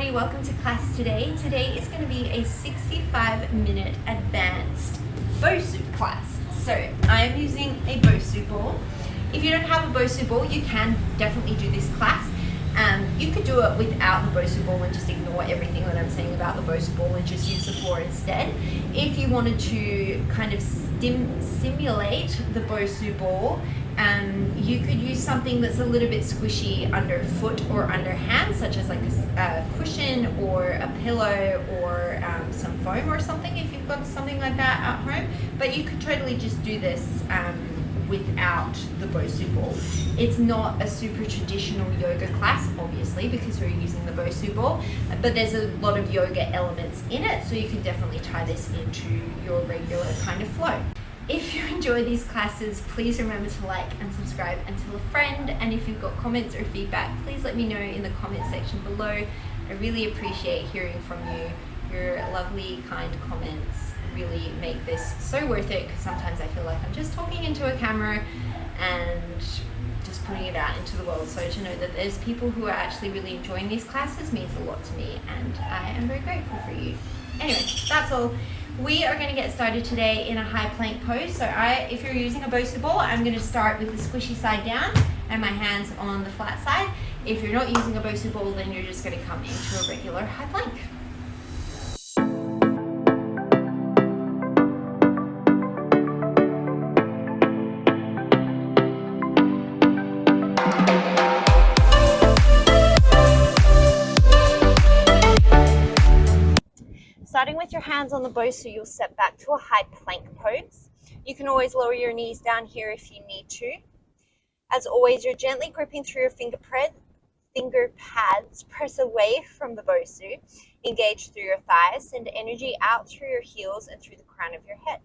everybody, welcome to class today. Today is going to be a 65-minute advanced bosu class. So I'm using a bosu ball. If you don't have a bosu ball, you can definitely do this class. You could do it without the bosu ball and just ignore everything that I'm saying about the bosu ball and just use the floor instead. If you wanted to kind of simulate the bosu ball, you could use something that's a little bit squishy underfoot or underhand, such as like a cushion or a pillow or some foam or something if you've got something like that at home. But you could totally just do this without the bosu ball. It's not a super traditional yoga class, obviously, because we're using the bosu ball, but there's a lot of yoga elements in it, so you can definitely tie this into your regular kind of flow. If you enjoy these classes, please remember to like and subscribe and tell a friend. And if you've got comments or feedback, please let me know in the comment section below. I really appreciate hearing from you. Your lovely, kind comments really make this so worth it, because sometimes I feel like I'm just talking into a camera and just putting it out into the world. So to know that there's people who are actually really enjoying these classes means a lot to me, and I am very grateful for you. Anyway, that's all. We are going to get started today in a high plank pose. So if you're using a bosu ball, I'm going to start with the squishy side down and my hands on the flat side. If you're not using a bosu ball, then you're just going to come into a regular high plank. Starting with your hands on the bosu, you'll step back to a high plank pose. You can always lower your knees down here if you need to. As always, you're gently gripping through your finger pads, press away from the bosu, engage through your thighs, send energy out through your heels and through the crown of your head.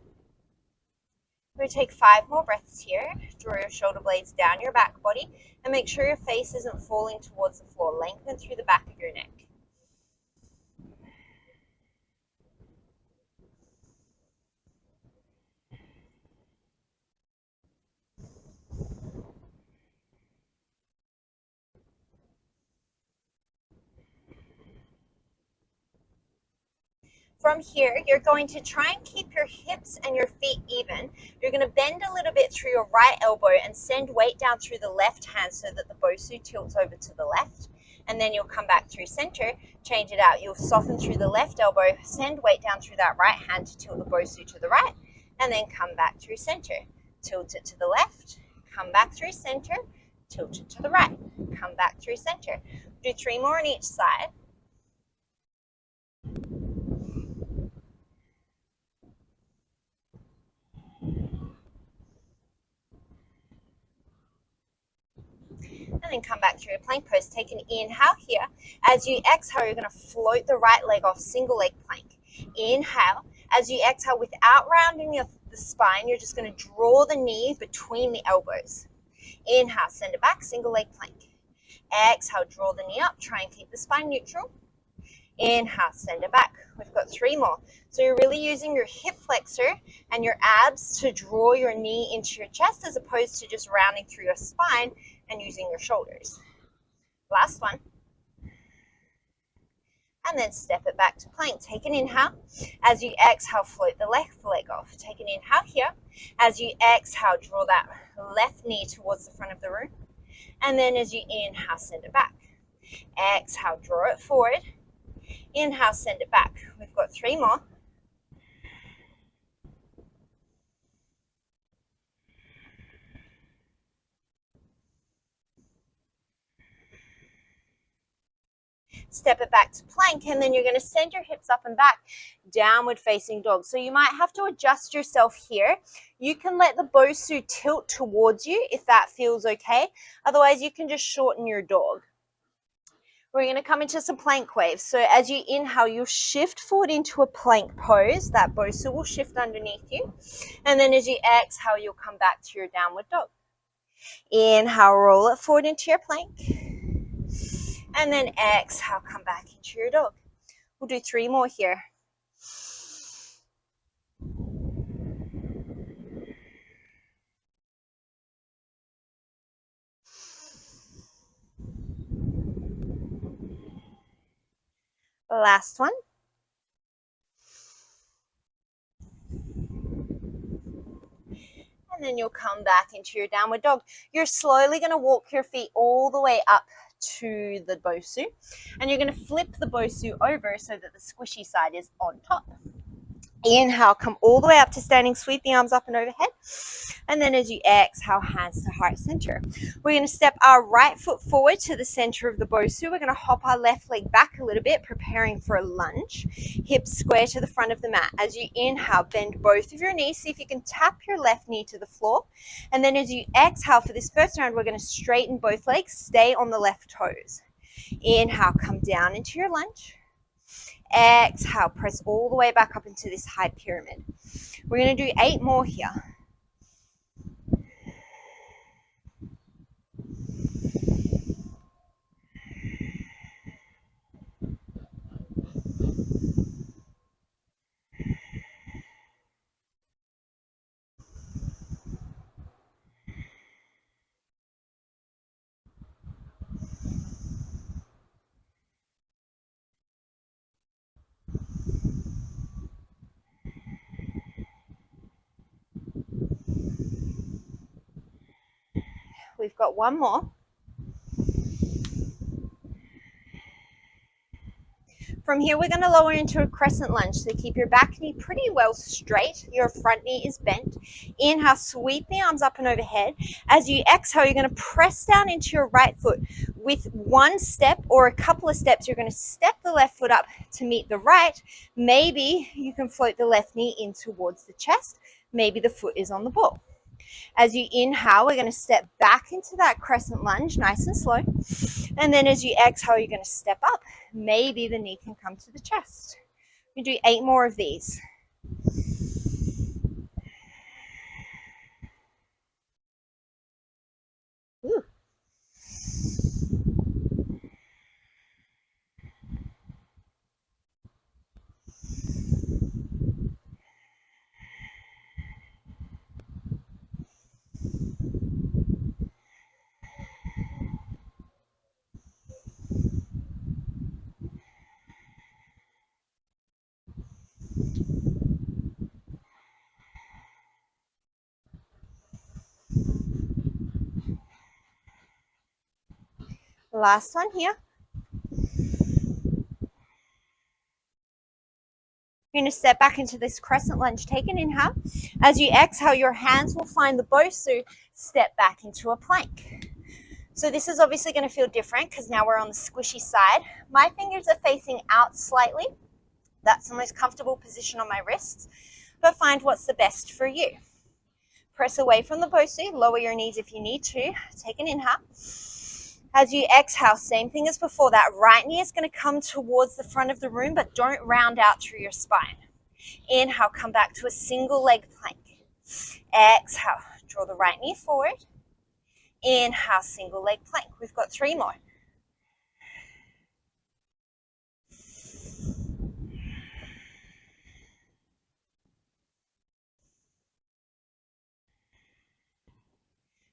We're going to take 5 more breaths here. Draw your shoulder blades down your back body and make sure your face isn't falling towards the floor. Lengthen through the back of your neck. From here, you're going to try and keep your hips and your feet even. You're going to bend a little bit through your right elbow and send weight down through the left hand so that the bosu tilts over to the left. And then you'll come back through center, change it out. You'll soften through the left elbow, send weight down through that right hand to tilt the bosu to the right, and then come back through center. Tilt it to the left, come back through center, tilt it to the right, come back through center. Do 3 more on each side. And then come back through a plank pose. Take an inhale here. As you exhale, you're going to float the right leg off, single leg plank. Inhale. As you exhale, without rounding the spine, you're just going to draw the knee between the elbows. Inhale, send it back, single leg plank. Exhale, draw the knee up, try and keep the spine neutral. Inhale, send it back. We've got 3 more. So you're really using your hip flexor and your abs to draw your knee into your chest, as opposed to just rounding through your spine and using your shoulders. Last one. And then step it back to plank. Take an inhale. As you exhale, float the left leg off. Take an inhale here. As you exhale, draw that left knee towards the front of the room. And then as you inhale, send it back. Exhale, draw it forward. Inhale, send it back. We've got 3 more. Step it back to plank, and then you're going to send your hips up and back, downward facing dog. So you might have to adjust yourself here. You can let the bosu tilt towards you if that feels okay. Otherwise, you can just shorten your dog. We're going to come into some plank waves. So as you inhale, you'll shift forward into a plank pose. That bosu will shift underneath you. And then as you exhale, you'll come back to your downward dog. Inhale, roll it forward into your plank. And then exhale, come back into your dog. We'll do 3 more here. Last one. And then you'll come back into your downward dog. You're slowly going to walk your feet all the way up to the bosu, and you're going to flip the bosu over so that the squishy side is on top. Inhale, come all the way up to standing, sweep the arms up and overhead. And then as you exhale, hands to heart center. We're going to step our right foot forward to the center of the bosu. We're going to hop our left leg back a little bit, preparing for a lunge. Hips square to the front of the mat. As you inhale, bend both of your knees. See if you can tap your left knee to the floor. And then as you exhale for this first round, we're going to straighten both legs, stay on the left toes. Inhale, come down into your lunge. Exhale, press all the way back up into this high pyramid. We're going to do 8 more here. We've got 1 more. From here, we're going to lower into a crescent lunge. So keep your back knee pretty well straight. Your front knee is bent. Inhale, sweep the arms up and overhead. As you exhale, you're going to press down into your right foot. With 1 step or a couple of steps, you're going to step the left foot up to meet the right. Maybe you can float the left knee in towards the chest. Maybe the foot is on the ball. As you inhale, we're going to step back into that crescent lunge, nice and slow. And then as you exhale, you're going to step up. Maybe the knee can come to the chest. We do 8 more of these. Ooh. Last one here. You're going to step back into this crescent lunge. Take an inhale. As you exhale, your hands will find the bosu. Step back into a plank. So this is obviously going to feel different because now we're on the squishy side. My fingers are facing out slightly. That's the most comfortable position on my wrists, but find what's the best for you. Press away from the bosu, lower your knees if you need to. Take an inhale. As you exhale, same thing as before, that right knee is going to come towards the front of the room, but don't round out through your spine. Inhale, come back to a single leg plank. Exhale, draw the right knee forward. Inhale, single leg plank. We've got 3 more.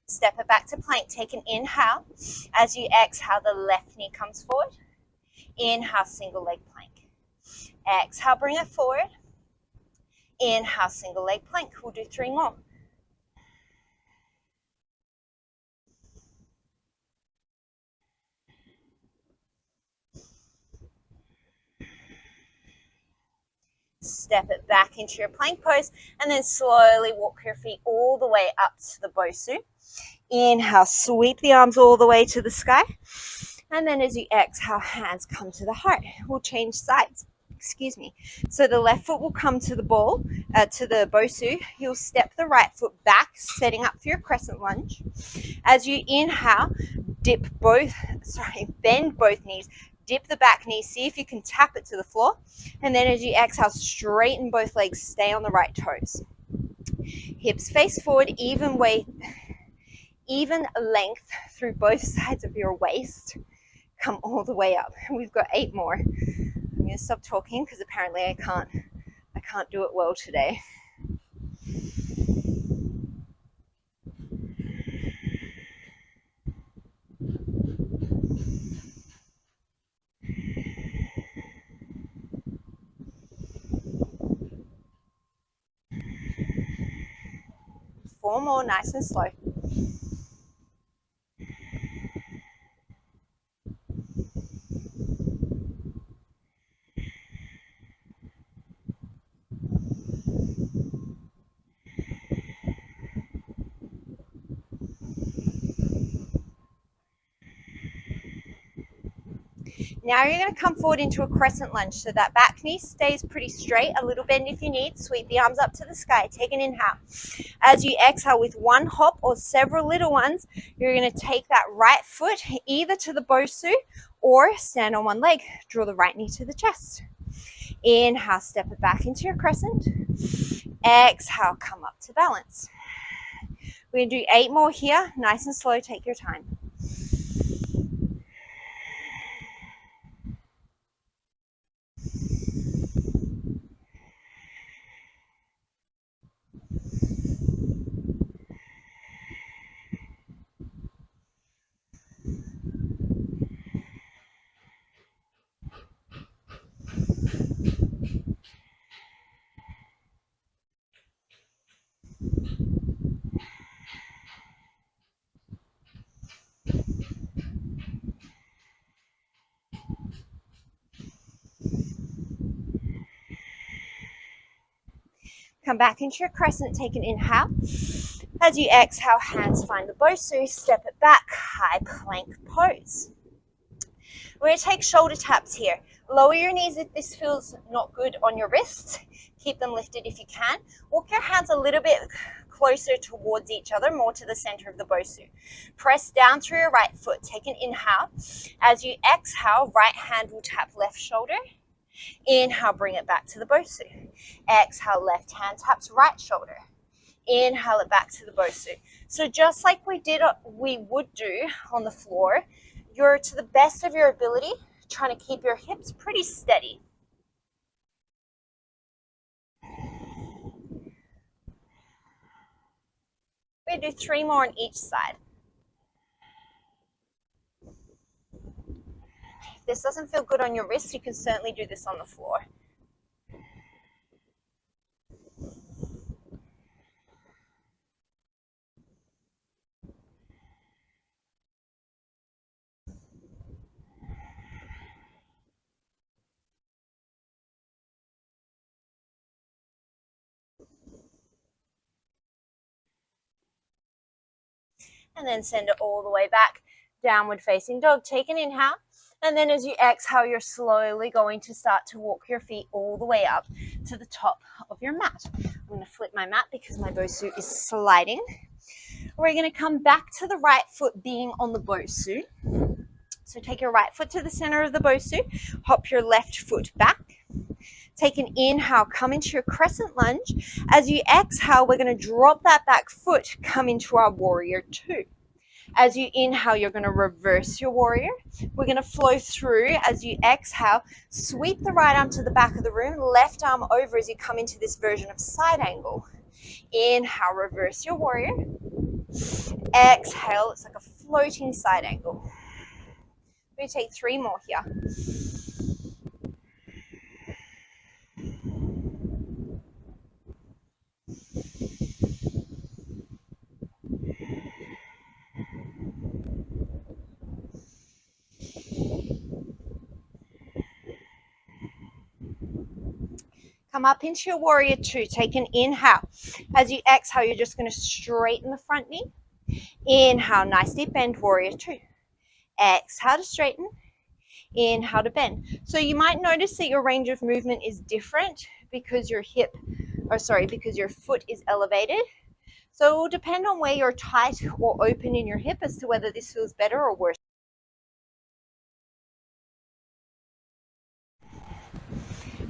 Step it back to plank. Take an inhale. As you exhale, the left knee comes forward. Inhale, single leg plank. Exhale, bring it forward. Inhale, single leg plank. We'll do 3 more. Step it back into your plank pose and then slowly walk your feet all the way up to the bosu. Inhale, sweep the arms all the way to the sky. And then as you exhale, hands come to the heart. We'll change sides. Excuse me. So the left foot will come to the ball, to the bosu. You'll step the right foot back, setting up for your crescent lunge. As you inhale, bend both knees. Dip the back knee, see if you can tap it to the floor. And then as you exhale, straighten both legs, stay on the right toes. Hips face forward, even length through both sides of your waist. Come all the way up. We've got 8 more. I'm going to stop talking because apparently I can't do it well today. 4 more, nice and slow. Now you're going to come forward into a crescent lunge. So that back knee stays pretty straight, a little bend if you need. Sweep the arms up to the sky. Take an inhale. As you exhale with one hop or several little ones, you're going to take that right foot either to the bosu or stand on one leg. Draw the right knee to the chest. Inhale, step it back into your crescent. Exhale, come up to balance. We're going to do 8 more here. Nice and slow. Take your time. Come back into your crescent, take an inhale. As you exhale, hands find the bosu, step it back, high plank pose. We're going to take shoulder taps here. Lower your knees if this feels not good on your wrists. Keep them lifted if you can. Walk your hands a little bit closer towards each other, more to the center of the bosu. Press down through your right foot. Take an inhale. As you exhale, right hand will tap left shoulder. Inhale, bring it back to the bosu. Exhale, left hand taps right shoulder. Inhale it back to the bosu. So just like we would do on the floor, you're to the best of your ability trying to keep your hips pretty steady. We're going to do 3 more on each side. If this doesn't feel good on your wrists, you can certainly do this on the floor. And then send it all the way back. Downward facing dog. Take an inhale. And then as you exhale, you're slowly going to start to walk your feet all the way up to the top of your mat. I'm going to flip my mat because my bosu is sliding. We're going to come back to the right foot being on the bosu. So take your right foot to the center of the bosu. Hop your left foot back. Take an inhale, come into your crescent lunge. As you exhale, we're going to drop that back foot, come into our warrior 2. As you inhale, you're going to reverse your warrior. We're going to flow through. As you exhale, sweep the right arm to the back of the room, left arm over as you come into this version of side angle. Inhale, reverse your warrior. Exhale, it's like a floating side angle. We take 3 more here. Come up into your warrior 2. Take an inhale. As you exhale, you're just going to straighten the front knee. Inhale, nice deep bend, warrior 2. Exhale to straighten. Inhale to bend. So you might notice that your range of movement is different because your because your foot is elevated. So it will depend on where you're tight or open in your hip as to whether this feels better or worse.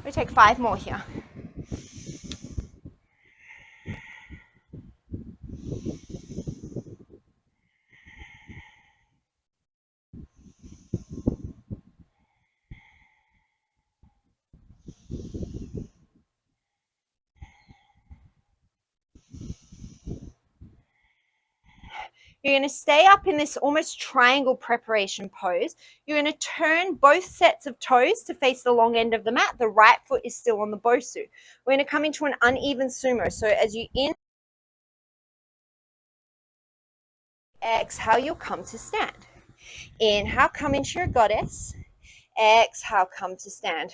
We take 5 more here. You're going to stay up in this almost triangle preparation pose. You're going to turn both sets of toes to face the long end of the mat. The right foot is still on the bosu. We're going to come into an uneven sumo. So as you Exhale, you'll come to stand. Inhale, come into your goddess. Exhale, come to stand.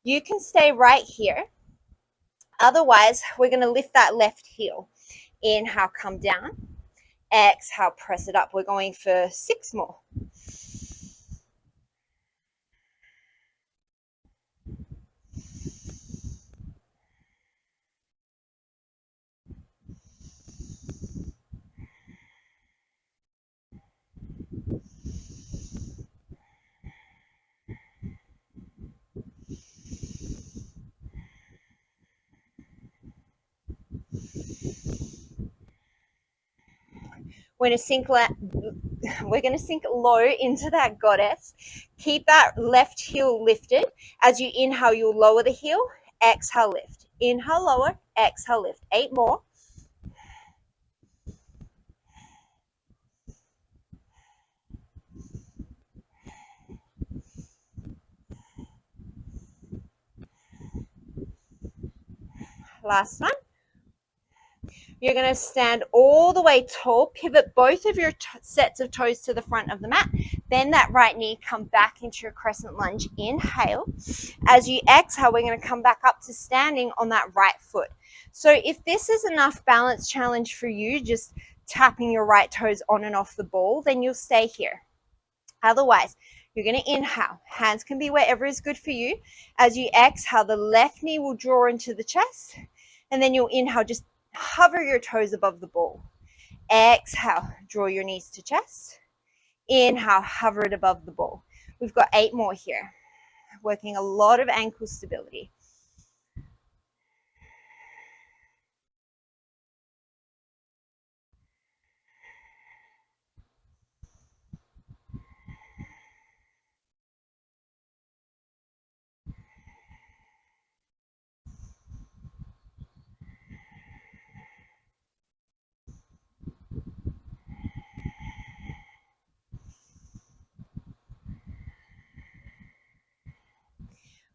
You can stay right here. Otherwise, we're going to lift that left heel. Inhale, come down. Exhale, press it up. We're going for 6 more. We're going to sink low into that goddess. Keep that left heel lifted. As you inhale, you'll lower the heel. Exhale, lift. Inhale, lower. Exhale, lift. 8 more. Last one. You're going to stand all the way tall, pivot both of your sets of toes to the front of the mat. Bend that right knee, come back into your crescent lunge. Inhale. As you exhale, we're going to come back up to standing on that right foot. So if this is enough balance challenge for you, just tapping your right toes on and off the ball, then you'll stay here. Otherwise, you're going to inhale. Hands can be wherever is good for you. As you exhale, the left knee will draw into the chest. And then you'll inhale, just hover your toes above the ball. Exhale, draw your knees to chest. Inhale, hover it above the ball. We've got 8 more here. Working a lot of ankle stability.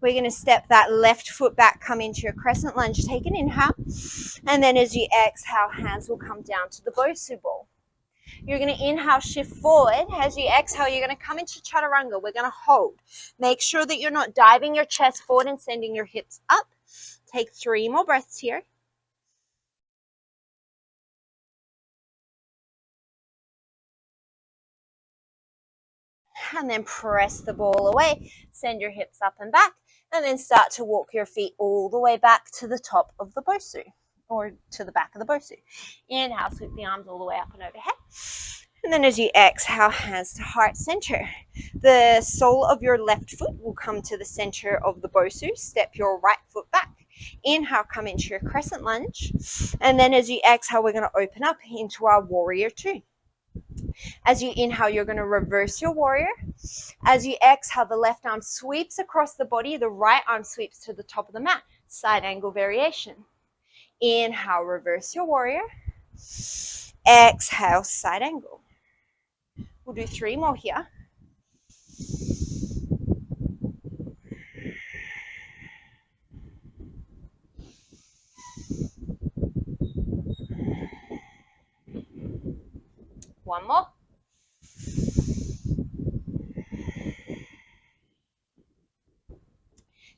We're going to step that left foot back, come into your crescent lunge, take an inhale, and then as you exhale, hands will come down to the bosu ball. You're going to inhale, shift forward. As you exhale, you're going to come into chaturanga. We're going to hold. Make sure that you're not diving your chest forward and sending your hips up. Take 3 more breaths here. And then press the ball away. Send your hips up and back. And then start to walk your feet all the way back to the top of the bosu, or to the back of the bosu. Inhale, sweep the arms all the way up and overhead. And then as you exhale, hands to heart center. The sole of your left foot will come to the center of the bosu. Step your right foot back. Inhale, come into your crescent lunge. And then as you exhale, we're going to open up into our warrior 2. As you inhale, you're going to reverse your warrior. As you exhale, the left arm sweeps across the body. The right arm sweeps to the top of the mat. Side angle variation. Inhale, reverse your warrior. Exhale, side angle. We'll do 3 more here. One more.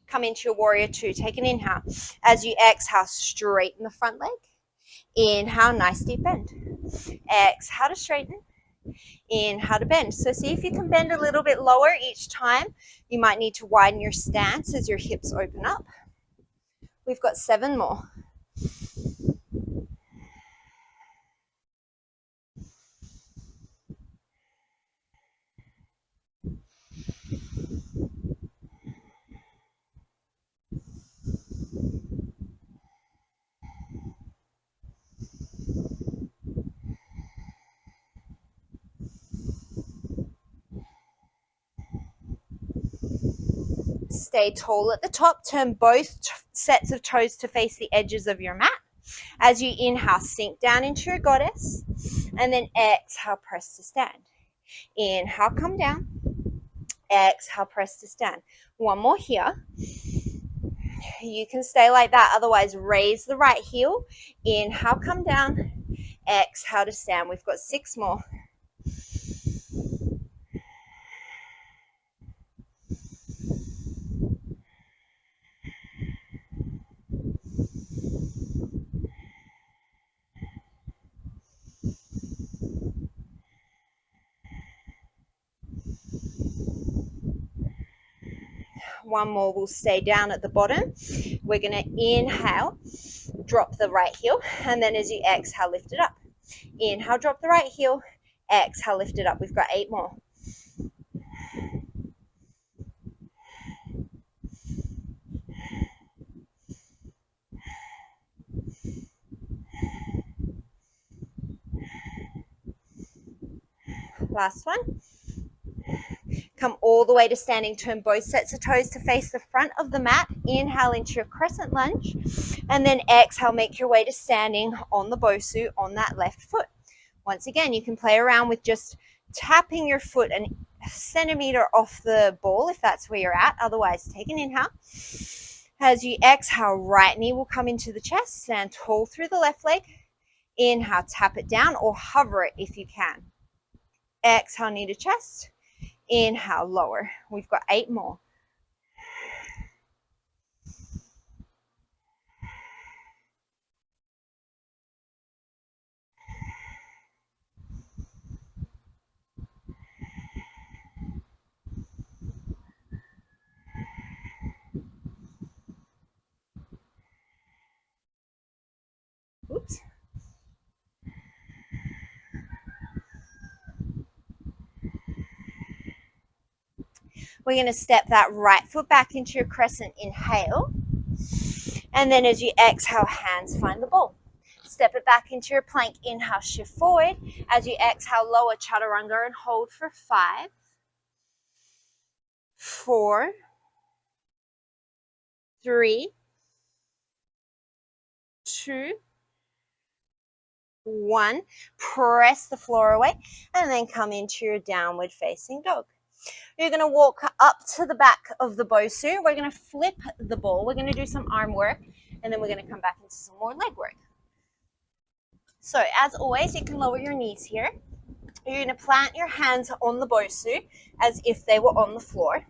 Come into your warrior 2. Take an inhale. As you exhale, straighten the front leg. Inhale, nice deep bend. Exhale to straighten. Inhale to bend. So see if you can bend a little bit lower each time. You might need to widen your stance as your hips open up. We've got 7 more. Stay tall at the top. Turn both sets of toes to face the edges of your mat. As you inhale, sink down into your goddess. And then exhale, press to stand. Inhale, come down. Exhale, press to stand. 1 more here. You can stay like that. Otherwise, raise the right heel. Inhale, come down. Exhale to stand. We've got 6 more. One more, we'll stay down at the bottom. We're going to inhale, drop the right heel, and then as you exhale, lift it up. Inhale, drop the right heel, exhale, lift it up. We've got 8 more. Last one. Come all the way to standing. Turn both sets of toes to face the front of the mat. Inhale into your crescent lunge. And then exhale, make your way to standing on the bosu on that left foot. Once again, you can play around with just tapping your foot a centimeter off the ball if that's where you're at. Otherwise, take an inhale. As you exhale, right knee will come into the chest. Stand tall through the left leg. Inhale, tap it down or hover it if you can. Exhale, knee to chest. Inhale, lower. We've got 8 more. Oops. We're going to step that right foot back into your crescent. Inhale. And then as you exhale, hands find the ball. Step it back into your plank. Inhale, shift forward. As you exhale, lower chaturanga and hold for 5, 4, 3, 2, 1. Press the floor away and then come into your downward facing dog. You're going to walk up to the back of the bosu. We're going to flip the ball. We're going to do some arm work, and then we're going to come back into some more leg work. So as always, you can lower your knees here. You're going to plant your hands on the bosu as if they were on the floor.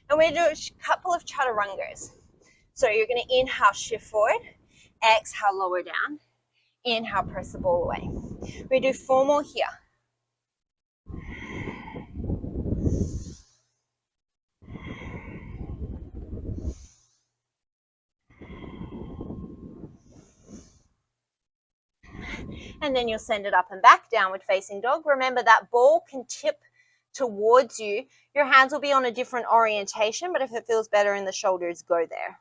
And we're going to do a couple of chaturangas. So you're going to inhale, shift forward. Exhale, lower down. Inhale, press the ball away. We do 4 more here. And then you'll send it up and back, downward facing dog. Remember that ball can tip towards you. Your hands will be on a different orientation, but if it feels better in the shoulders, go there.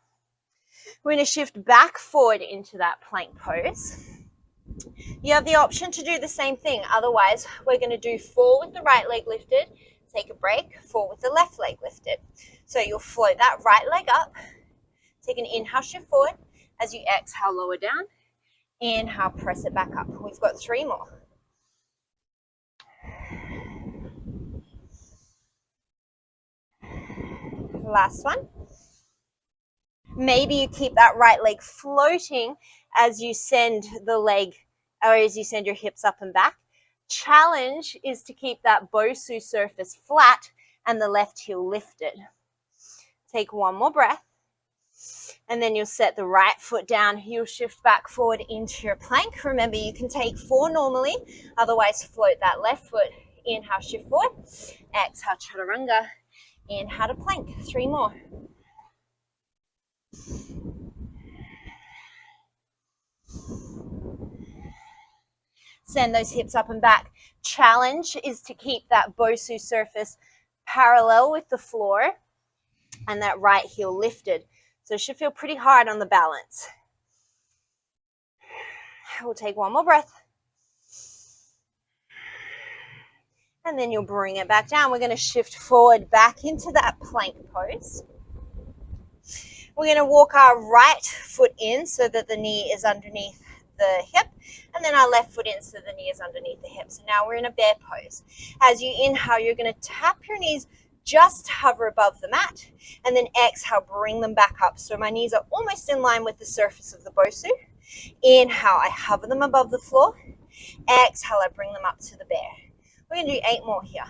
We're going to shift back forward into that plank pose. You have the option to do the same thing. Otherwise, we're going to do 4 with the right leg lifted, take a break, 4 with the left leg lifted. So you'll float that right leg up, take an inhale, shift forward. As you exhale, lower down. Inhale, press it back up. We've got 3 more. Last one. Maybe you keep that right leg floating as you send the leg, or as you send your hips up and back. Challenge is to keep that bosu surface flat and the left heel lifted. Take 1 more breath. And then you'll set the right foot down. You'll shift back forward into your plank. Remember, you can take 4 normally. Otherwise, float that left foot. Inhale, shift forward. Exhale, chaturanga. Inhale to plank. 3 more. Send those hips up and back. Challenge is to keep that bosu surface parallel with the floor and that right heel lifted. So it should feel pretty hard on the balance. We'll take 1 more breath. And then you'll bring it back down. We're going to shift forward back into that plank pose. We're going to walk our right foot in so that the knee is underneath the hip, and then our left foot in so the knee is underneath the hip. So now we're in a bear pose. As you inhale, you're going to tap your knees, just hover above the mat, and then exhale, bring them back up. So my knees are almost in line with the surface of the bosu. Inhale, I hover them above the floor. Exhale, I bring them up to the bear. We're going to do 8 more here.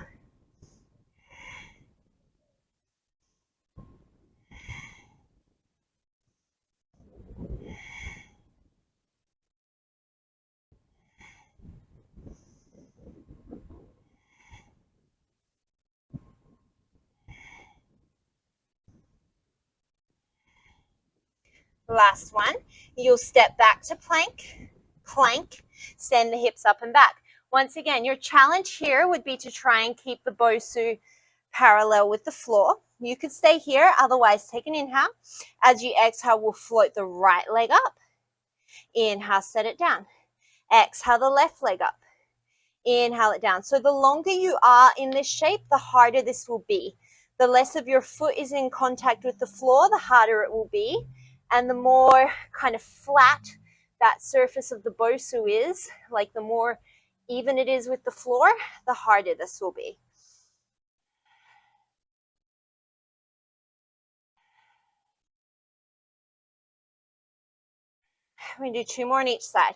Last one. You'll step back to plank, plank, send the hips up and back. Once again, your challenge here would be to try and keep the bosu parallel with the floor. You could stay here, otherwise take an inhale. As you exhale, we'll float the right leg up. Inhale, set it down. Exhale the left leg up. Inhale it down. So the longer you are in this shape, the harder this will be. The less of your foot is in contact with the floor, the harder it will be. And the more kind of flat that surface of the bosu is, like the more even it is with the floor, the harder this will be. We're going to do 2 more on each side.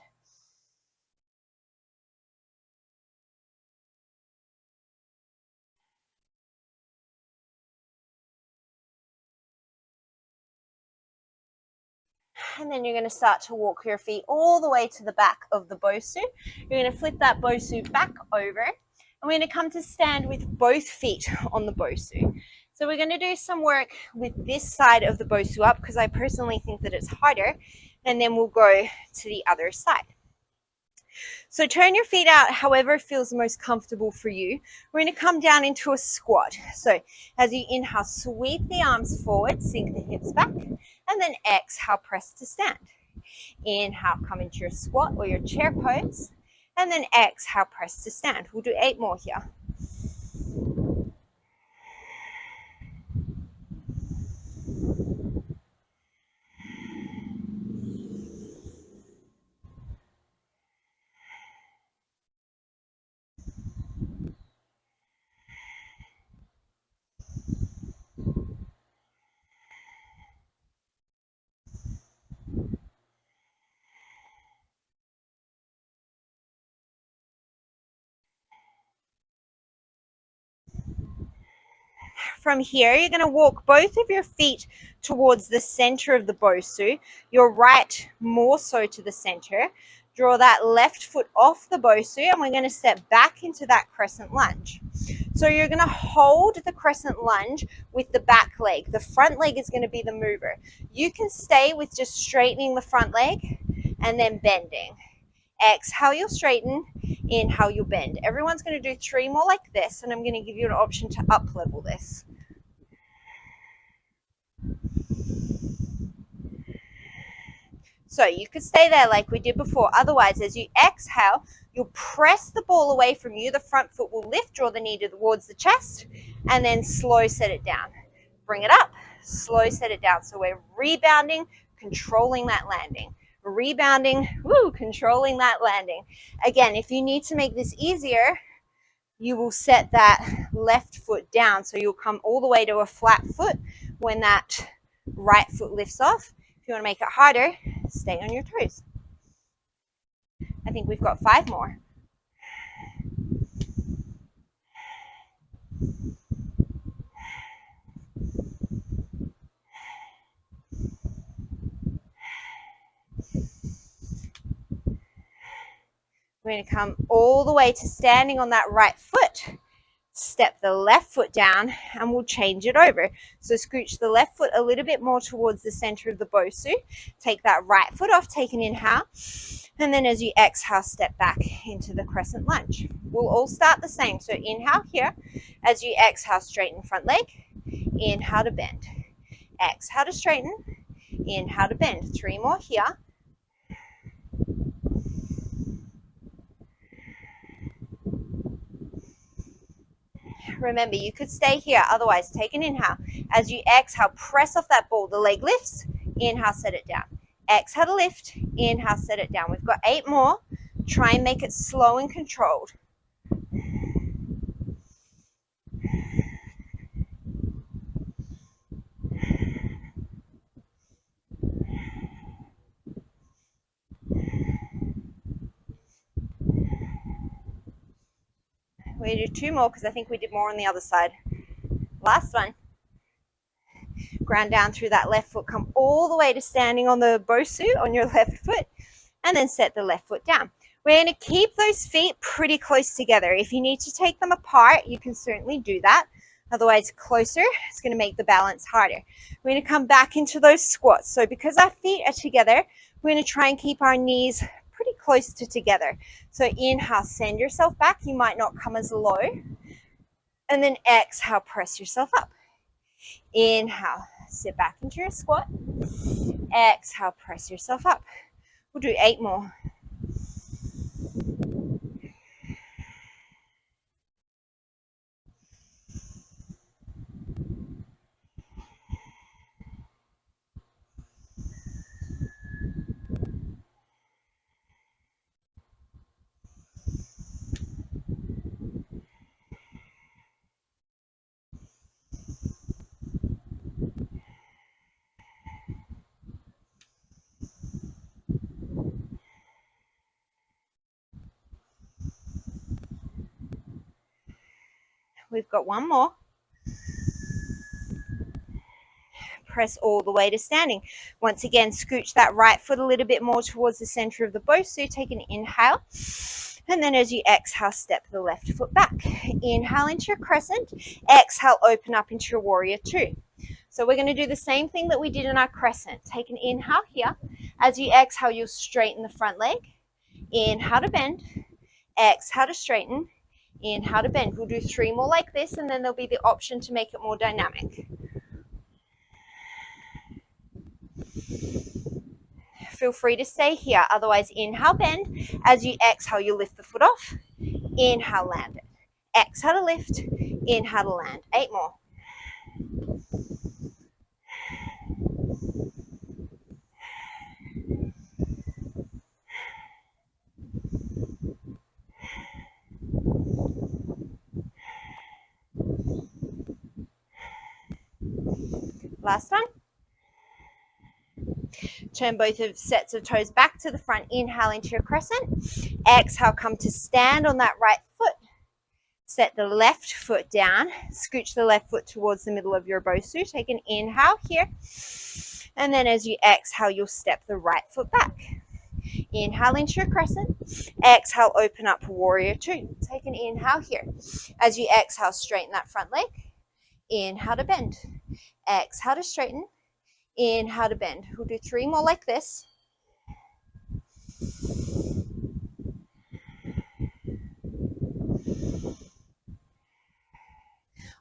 And then you're going to start to walk your feet all the way to the back of the bosu. You're going to flip that bosu back over. And we're going to come to stand with both feet on the bosu. So we're going to do some work with this side of the bosu up because I personally think that it's harder. And then we'll go to the other side. So turn your feet out however feels most comfortable for you. We're going to come down into a squat. So as you inhale, sweep the arms forward, sink the hips back, and then exhale, press to stand. Inhale, come into your squat or your chair pose, and then exhale, press to stand. We'll do 8 more here. From here, you're going to walk both of your feet towards the center of the bosu, your right more so to the center. Draw that left foot off the bosu, and we're going to step back into that crescent lunge. So you're going to hold the crescent lunge with the back leg. The front leg is going to be the mover. You can stay with just straightening the front leg and then bending. Exhale, you'll straighten. Inhale, you'll bend. Everyone's going to do 3 more like this, and I'm going to give you an option to up level this. So you could stay there like we did before. Otherwise, as you exhale, you'll press the ball away from you. The front foot will lift, draw the knee towards the chest, and then slow set it down. Bring it up, slow set it down. So we're rebounding, controlling that landing. Rebounding, controlling that landing. Again, if you need to make this easier, you will set that left foot down. So you'll come all the way to a flat foot when that right foot lifts off. If you want to make it harder, stay on your toes. I think we've got 5 more. We're going to come all the way to standing on that right foot. Step the left foot down and we'll change it over. So scooch the left foot a little bit more towards the center of the bosu. Take that right foot off, take an inhale. And then as you exhale, step back into the crescent lunge. We'll all start the same. So inhale here. As you exhale, straighten front leg. Inhale to bend. Exhale to straighten. Inhale to bend. 3 more here. Remember, you could stay here. Otherwise, take an inhale. As you exhale, press off that ball. The leg lifts. Inhale, set it down. Exhale to lift. Inhale, set it down. We've got 8 more. Try and make it slow and controlled. We do 2 more because I think we did more on the other side. Last one. Ground down through that left foot. Come all the way to standing on the bosu on your left foot. And then set the left foot down. We're going to keep those feet pretty close together. If you need to take them apart, you can certainly do that. Otherwise, closer, it's going to make the balance harder. We're going to come back into those squats. So because our feet are together, we're going to try and keep our knees pretty close to together. So inhale, send yourself back. You might not come as low. And then exhale, press yourself up. Inhale, sit back into your squat. Exhale, press yourself up. We'll do 8 more. We've got 1 more. Press all the way to standing. Once again, scooch that right foot a little bit more towards the center of the bosu. Take an inhale. And then as you exhale, step the left foot back. Inhale into your crescent. Exhale, open up into your warrior 2. So we're going to do the same thing that we did in our crescent. Take an inhale here. As you exhale, you'll straighten the front leg. Inhale to bend. Exhale to straighten. Inhale to bend. We'll do 3 more like this, and then there'll be the option to make it more dynamic. Feel free to stay here. Otherwise, inhale, bend. As you exhale, you lift the foot off. Inhale, land it. Exhale to lift. Inhale to land. 8 more. Last one. Turn both of sets of toes back to the front. Inhale into your crescent. Exhale, come to stand on that right foot. Set the left foot down. Scooch the left foot towards the middle of your bosu. Take an inhale here. And then as you exhale, you'll step the right foot back. Inhale into your crescent. Exhale, open up warrior 2. Take an inhale here. As you exhale, straighten that front leg. Inhale to bend. Exhale to straighten. Inhale to bend. We'll do 3 more like this.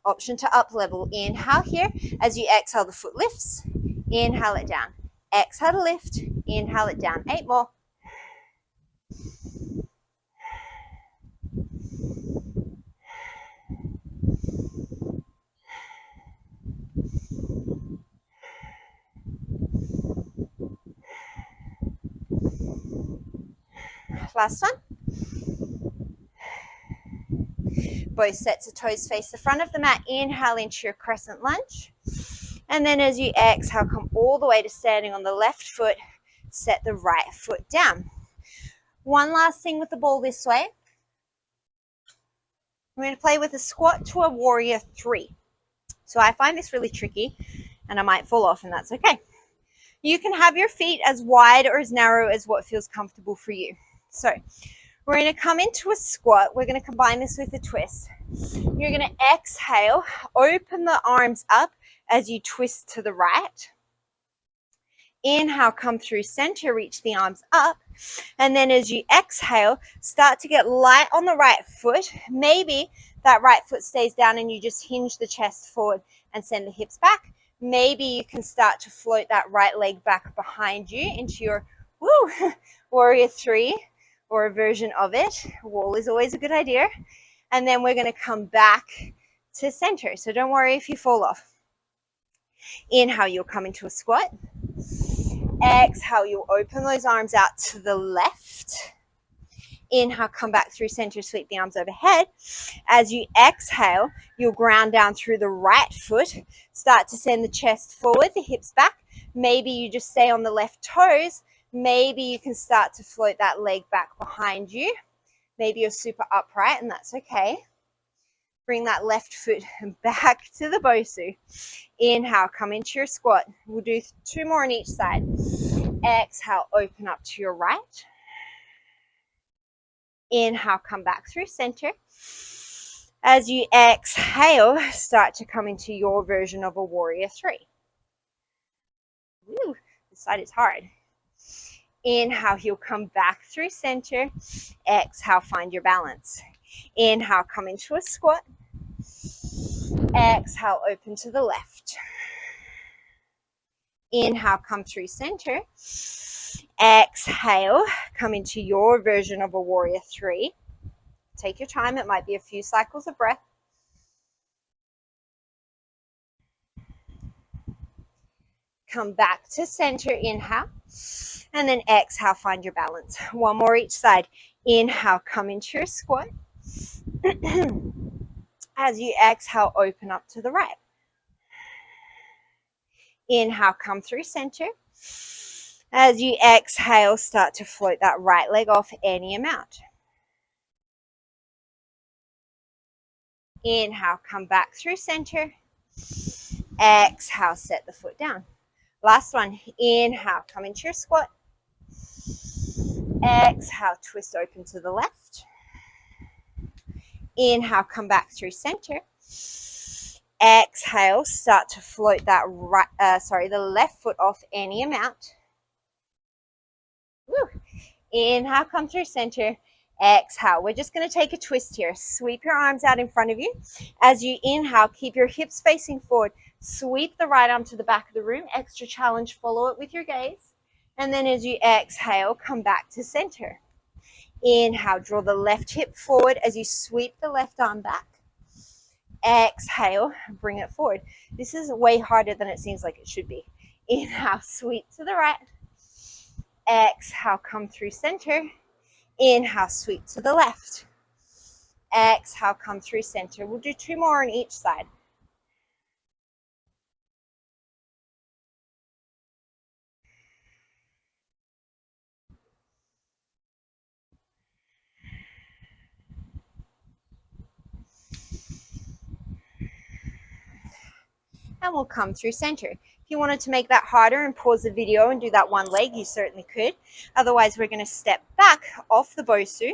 Option to up level. Inhale here. As you exhale, the foot lifts. Inhale it down. Exhale to lift. Inhale it down. 8 more. Last one. Both sets of toes face the front of the mat. Inhale into your crescent lunge. And then as you exhale, come all the way to standing on the left foot. Set the right foot down. One last thing with the ball this way. We're going to play with a squat to a warrior 3. So I find this really tricky and I might fall off, and that's okay. You can have your feet as wide or as narrow as what feels comfortable for you. So we're going to come into a squat. We're going to combine this with a twist. You're going to exhale, open the arms up as you twist to the right. Inhale, come through center, reach the arms up. And then as you exhale, start to get light on the right foot. Maybe that right foot stays down and you just hinge the chest forward and send the hips back. Maybe you can start to float that right leg back behind you into your warrior 3 or a version of it. Wall is always a good idea. And then we're going to come back to center. So don't worry if you fall off. Inhale, you'll come into a squat. Exhale, you'll open those arms out to the left. Inhale, come back through center, sweep the arms overhead. As you exhale, you'll ground down through the right foot. Start to send the chest forward, the hips back. Maybe you just stay on the left toes. Maybe you can start to float that leg back behind you. Maybe you're super upright, and that's okay. Bring that left foot back to the bosu. Inhale, come into your squat. We'll do 2 more on each side. Exhale, open up to your right. Inhale, come back through center. As you exhale, start to come into your version of a warrior three. Woo, this side is hard. Inhale, you'll come back through center. Exhale, find your balance. Inhale, come into a squat. Exhale, open to the left. Inhale, come through center. Exhale, come into your version of a warrior three. Take your time. It might be a few cycles of breath. Come back to center, inhale. And then exhale, find your balance. One more each side. Inhale, come into your squat. As you exhale, open up to the right. Inhale, come through center. As you exhale, start to float that right leg off any amount. Inhale, come back through center. Exhale, set the foot down. Last one. Inhale, come into your squat. Exhale, twist open to the left. Inhale, come back through center. Exhale, start to float that the left foot off any amount. Woo. Inhale, come through center. Exhale. We're just going to take a twist here. Sweep your arms out in front of you. As you inhale, keep your hips facing forward. Sweep the right arm to the back of the room. Extra challenge. Follow it with your gaze. And then as you exhale, come back to center. Inhale, draw the left hip forward as you sweep the left arm back. Exhale, bring it forward. This is way harder than it seems like it should be. Inhale, sweep to the right. Exhale, come through center. Inhale, sweep to the left. Exhale, come through center. We'll do two more on each side. And we'll come through center. If you wanted to make that harder and pause the video and do that one leg, you certainly could. Otherwise, we're going to step back off the bosu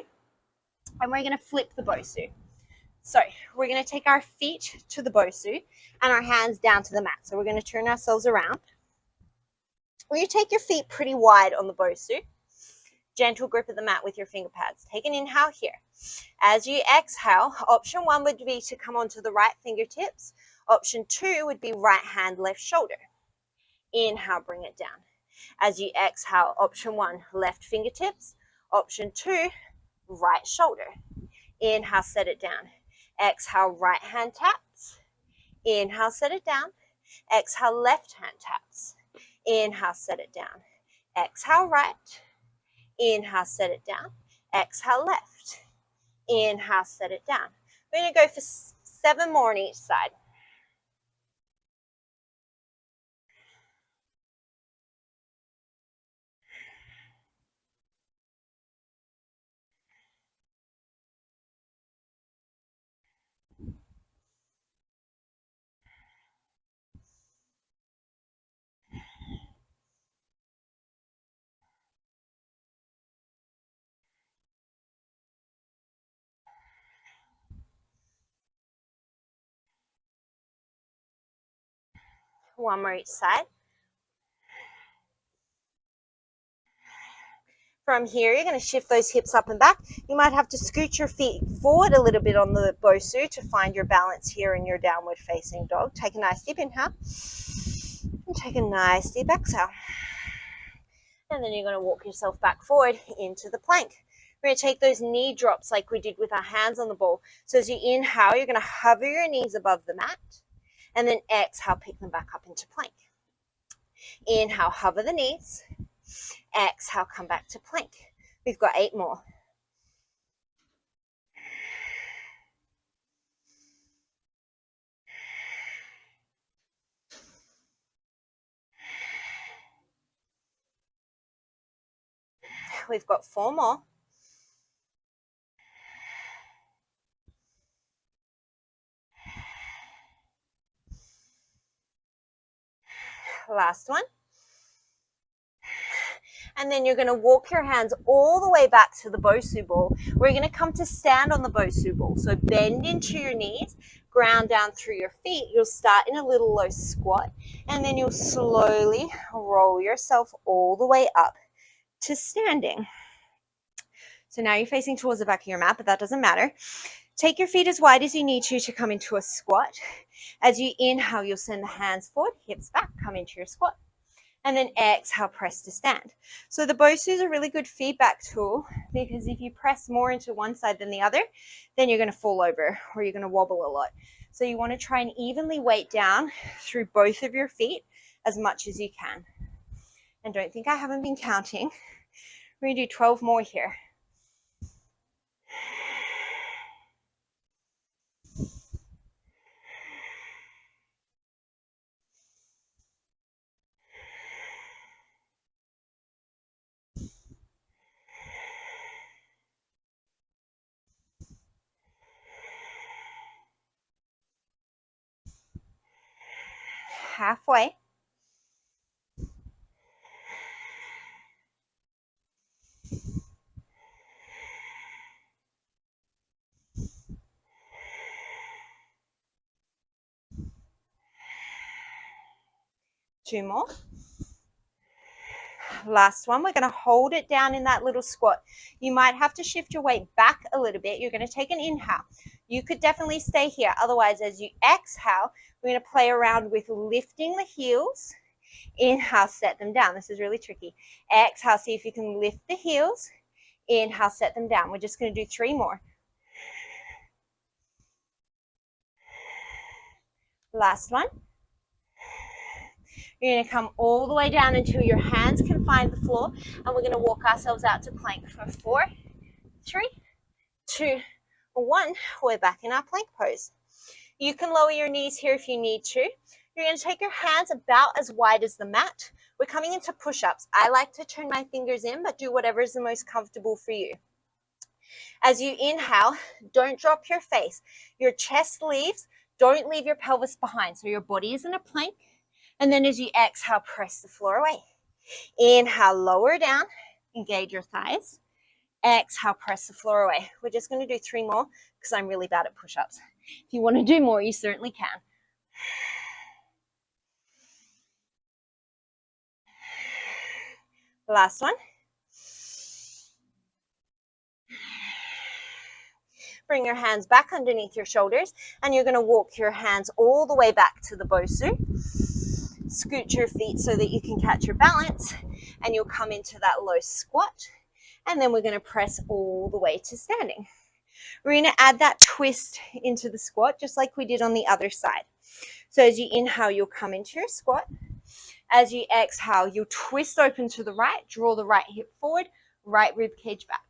and we're going to flip the bosu. So we're going to take our feet to the bosu and our hands down to the mat. So we're going to turn ourselves around. We're going to take your feet pretty wide on the bosu. Gentle grip of the mat with your finger pads. Take an inhale here. As you exhale, option one would be to come onto the right fingertips. Option two would be right hand, left shoulder. Inhale, bring it down. As you exhale, option one, left fingertips. Option two, right shoulder. Inhale, set it down. Exhale, right hand taps. Inhale, set it down. Exhale, left hand taps. Inhale, set it down. Exhale, right. Inhale, set it down. Exhale, left. Inhale, set it down. We're going to go for 7 more on each side. One more each side. From here, you're going to shift those hips up and back. You might have to scoot your feet forward a little bit on the bosu to find your balance here in your downward facing dog. Take a nice deep inhale and take a nice deep exhale. And then you're going to walk yourself back forward into the plank. We're going to take those knee drops like we did with our hands on the ball. So as you inhale, you're going to hover your knees above the mat. And then exhale, pick them back up into plank. Inhale, hover the knees. Exhale, come back to plank. We've got 8 more. We've got 4 more. Last one. And then you're going to walk your hands all the way back to the bosu ball. We're going to come to stand on the bosu ball. So bend into your knees, ground down through your feet. You'll start in a little low squat, and then you'll slowly roll yourself all the way up to standing. So now you're facing towards the back of your mat, but that doesn't matter. Take your feet as wide as you need to come into a squat. As you inhale, you'll send the hands forward, hips back, come into your squat. And then exhale, press to stand. So the bosu is a really good feedback tool, because if you press more into one side than the other, then you're going to fall over or you're going to wobble a lot. So you want to try and evenly weight down through both of your feet as much as you can. And don't think I haven't been counting. We're going to do 12 more here. Halfway. Two more. Last one. We're going to hold it down in that little squat. You might have to shift your weight back a little bit. You're going to take an inhale. You could definitely stay here. Otherwise, as you exhale, we're going to play around with lifting the heels. Inhale, set them down. This is really tricky. Exhale, see if you can lift the heels. Inhale, set them down. We're just going to do 3 more. Last one. You're going to come all the way down until your hands can find the floor, and we're going to walk ourselves out to plank for 4, 3, 2, 1. We're back in our plank pose. You can lower your knees here if you need to. You're going to take your hands about as wide as the mat. We're coming into push-ups. I like to turn my fingers in, but do whatever is the most comfortable for you. As you inhale, don't drop your face. Your chest leaves. Don't leave your pelvis behind. So your body is in a plank. And then as you exhale, press the floor away. Inhale, lower down. Engage your thighs. Exhale, press the floor away. We're just going to do 3 more because I'm really bad at push-ups. If you want to do more, you certainly can. Last one. Bring your hands back underneath your shoulders, and you're going to walk your hands all the way back to the bosu. Scoot your feet so that you can catch your balance, and you'll come into that low squat. And then we're going to press all the way to standing. We're going to add that twist into the squat, just like we did on the other side. So as you inhale, you'll come into your squat. As you exhale, you'll twist open to the right, draw the right hip forward, right rib cage back.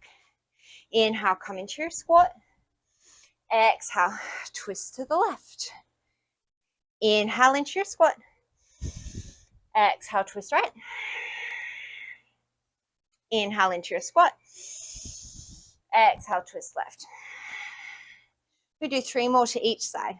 Inhale, come into your squat. Exhale, twist to the left. Inhale into your squat. Exhale, twist right. Inhale into your squat. Exhale, twist left. We do 3 more to each side.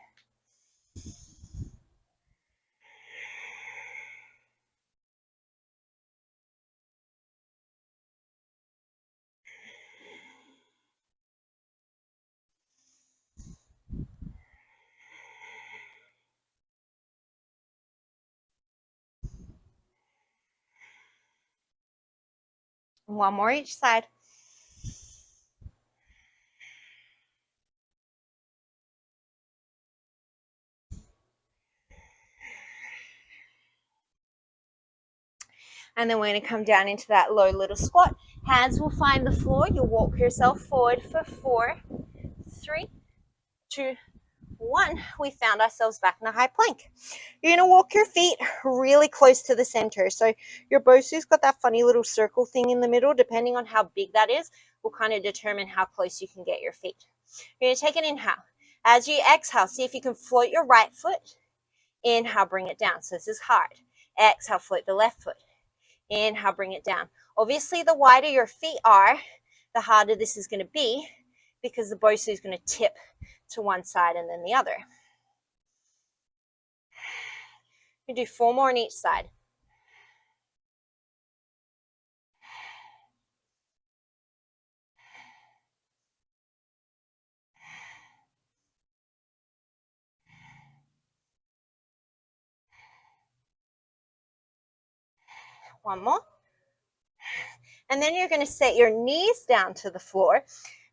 One more each side. And then we're going to come down into that low little squat. Hands will find the floor. You'll walk yourself forward for 4, 3, 2, 1. We found ourselves back in a high plank. You're going to walk your feet really close to the center. So your bosu's got that funny little circle thing in the middle. Depending on how big that is, will kind of determine how close you can get your feet. You're going to take an inhale. As you exhale, see if you can float your right foot. Inhale, bring it down. So this is hard. Exhale, float the left foot. Inhale, bring it down. Obviously, the wider your feet are, the harder this is going to be, because the bosu is going to tip to one side and then the other. We do 4 more on each side. One more. And then you're going to set your knees down to the floor,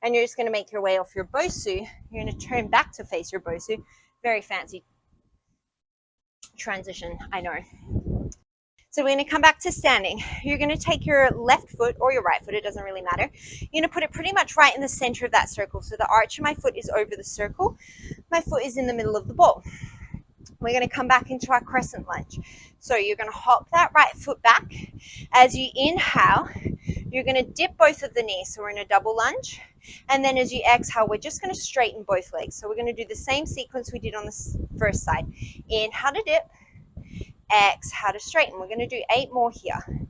and you're just going to make your way off your bosu. You're going to turn back to face your bosu. Very fancy transition, I know. So we're going to come back to standing. You're going to take your left foot or your right foot, it doesn't really matter. You're going to put it pretty much right in the center of that circle. So the arch of my foot is over the circle. My foot is in the middle of the ball. We're going to come back into our crescent lunge. So you're going to hop that right foot back. As you inhale, you're going to dip both of the knees. So we're in a double lunge. And then as you exhale, we're just going to straighten both legs. So we're going to do the same sequence we did on the first side. Inhale to dip. Exhale to straighten. We're going to do 8 more here.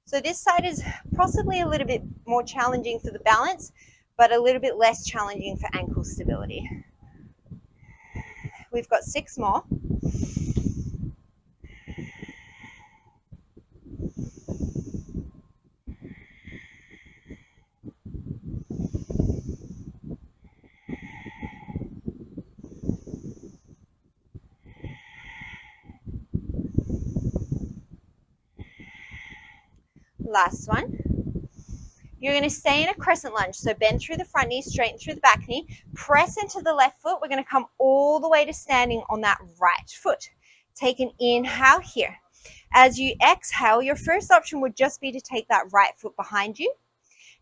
So this side is possibly a little bit more challenging for the balance, but a little bit less challenging for ankle stability. We've got 6 more. Last one. You're going to stay in a crescent lunge. So bend through the front knee, straighten through the back knee, press into the left foot. We're going to come all the way to standing on that right foot. Take an inhale here. As you exhale, your first option would just be to take that right foot behind you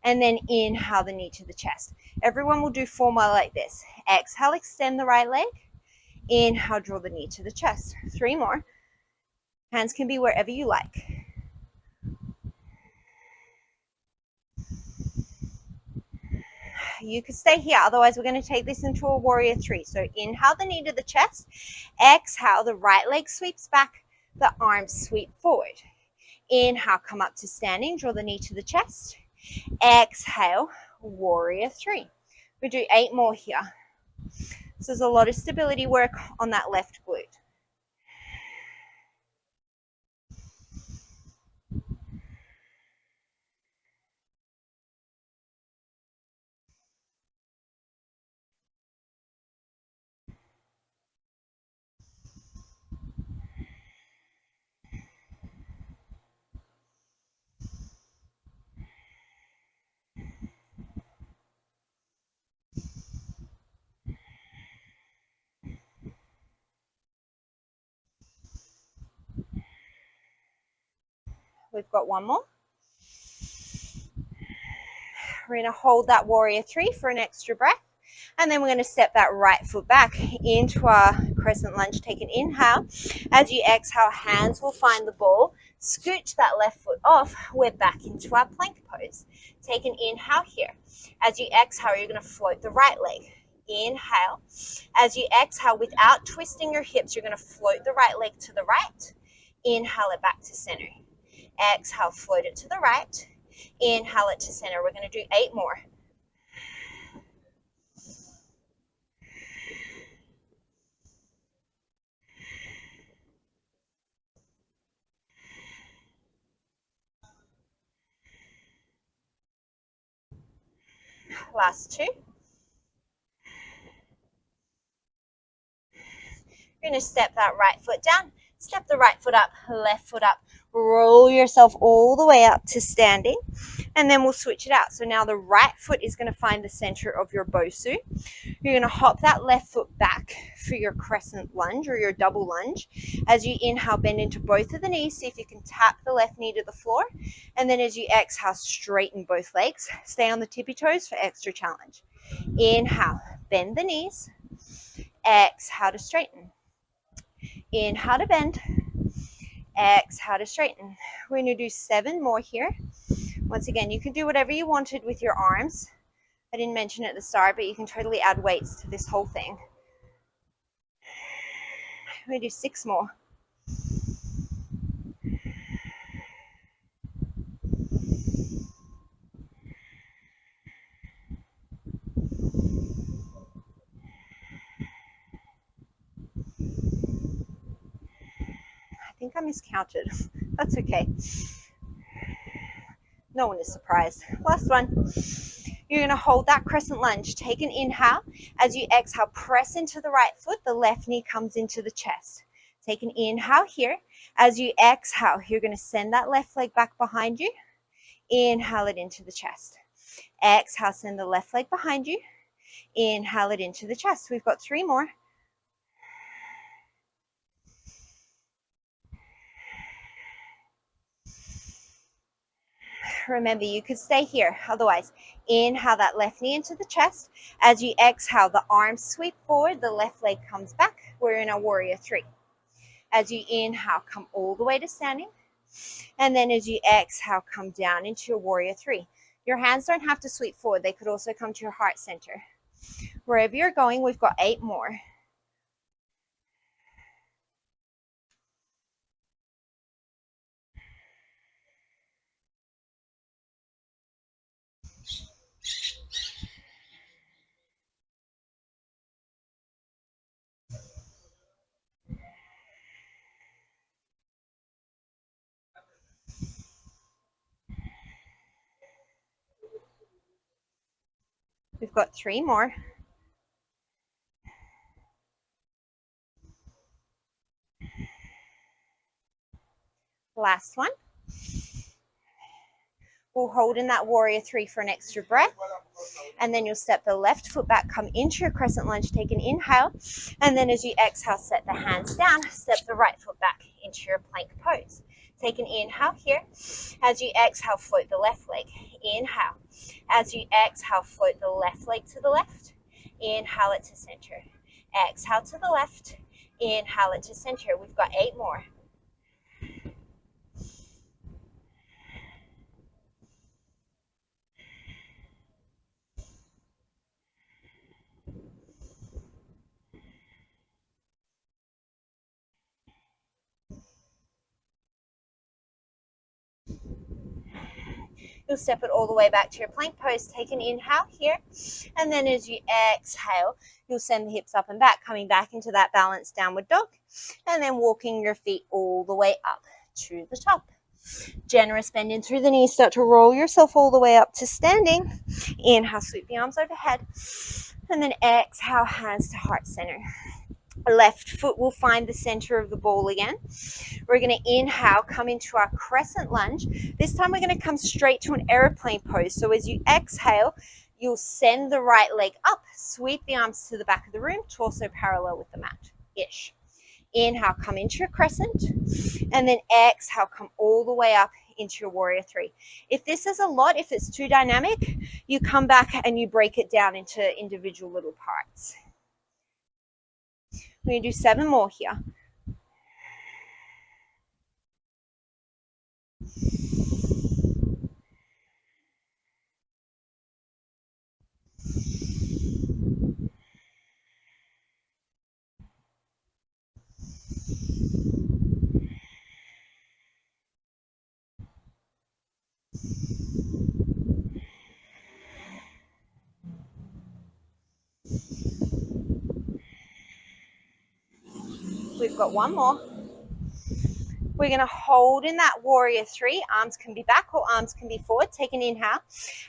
and then inhale the knee to the chest. Everyone will do 4 more like this. Exhale, extend the right leg. Inhale, draw the knee to the chest. 3 more. Hands can be wherever you like. You could stay here, otherwise we're going to take this into a warrior 3. So inhale the knee to the chest. Exhale, the right leg sweeps back, the arms sweep forward. Inhale, come up to standing, draw the knee to the chest. Exhale, warrior 3. We do 8 more here. So there's a lot of stability work on that left glute. We've got 1 more. We're going to hold that warrior 3 for an extra breath. And then we're going to step that right foot back into our crescent lunge. Take an inhale. As you exhale, hands will find the ball. Scooch that left foot off. We're back into our plank pose. Take an inhale here. As you exhale, you're going to float the right leg. Inhale. As you exhale, without twisting your hips, you're going to float the right leg to the right. Inhale it back to center. Exhale, float it to the right. Inhale it to center. We're going to do 8 more. Last 2. You're going to step that right foot down, step the right foot up, left foot up, roll yourself all the way up to standing, and then we'll switch it out. So now the right foot is going to find the center of your bosu. You're going to hop that left foot back for your crescent lunge or your double lunge. As you inhale, bend into both of the knees. See if you can tap the left knee to the floor. And then as you exhale, straighten both legs. Stay on the tippy toes for extra challenge. Inhale, bend the knees. Exhale to straighten. Inhale to bend. Exhale to straighten. We're going to do 7 more here. Once again, you can do whatever you wanted with your arms. I didn't mention it at the start, but you can totally add weights to this whole thing. We're going to do 6 more. I think I miscounted. That's okay. No one is surprised. Last one. You're going to hold that crescent lunge. Take an inhale. As you exhale, press into the right foot. The left knee comes into the chest. Take an inhale here. As you exhale, you're going to send that left leg back behind you. Inhale it into the chest. Exhale, send the left leg behind you. Inhale it into the chest. We've got 3 more. Remember, you could stay here. Otherwise, inhale that left knee into the chest. As you exhale, the arms sweep forward, the left leg comes back. We're in a warrior 3. As you inhale, come all the way to standing. And then as you exhale, come down into your warrior 3. Your hands don't have to sweep forward. They could also come to your heart center. Wherever you're going, we've got 8 more. We've got 3 more. Last one. We'll hold in that warrior 3 for an extra breath. And then you'll step the left foot back, come into your crescent lunge, take an inhale. And then as you exhale, set the hands down, step the right foot back into your plank pose. Take an inhale here. As you exhale, float the left leg. Inhale. As you exhale, float the left leg to the left. Inhale it to center. Exhale to the left. Inhale it to center. We've got 8 more. You'll step it all the way back to your plank pose. Take an inhale here. And then as you exhale, you'll send the hips up and back, coming back into that balanced downward dog. And then walking your feet all the way up to the top. Generous bend in through the knees. Start to roll yourself all the way up to standing. Inhale, sweep the arms overhead. And then exhale, hands to heart center. Left foot will find the center of the ball again. We're going to inhale, come into our crescent lunge. This time we're going to come straight to an airplane pose. So as you exhale, you'll send the right leg up, sweep the arms to the back of the room, torso parallel with the mat-ish. Inhale, come into your crescent, and then exhale, come all the way up into your warrior 3. If this is a lot, if it's too dynamic, you come back and you break it down into individual little parts. We're going to do 7 more here. We've got 1 more. We're going to hold in that warrior 3. Arms can be back or arms can be forward. Take an inhale.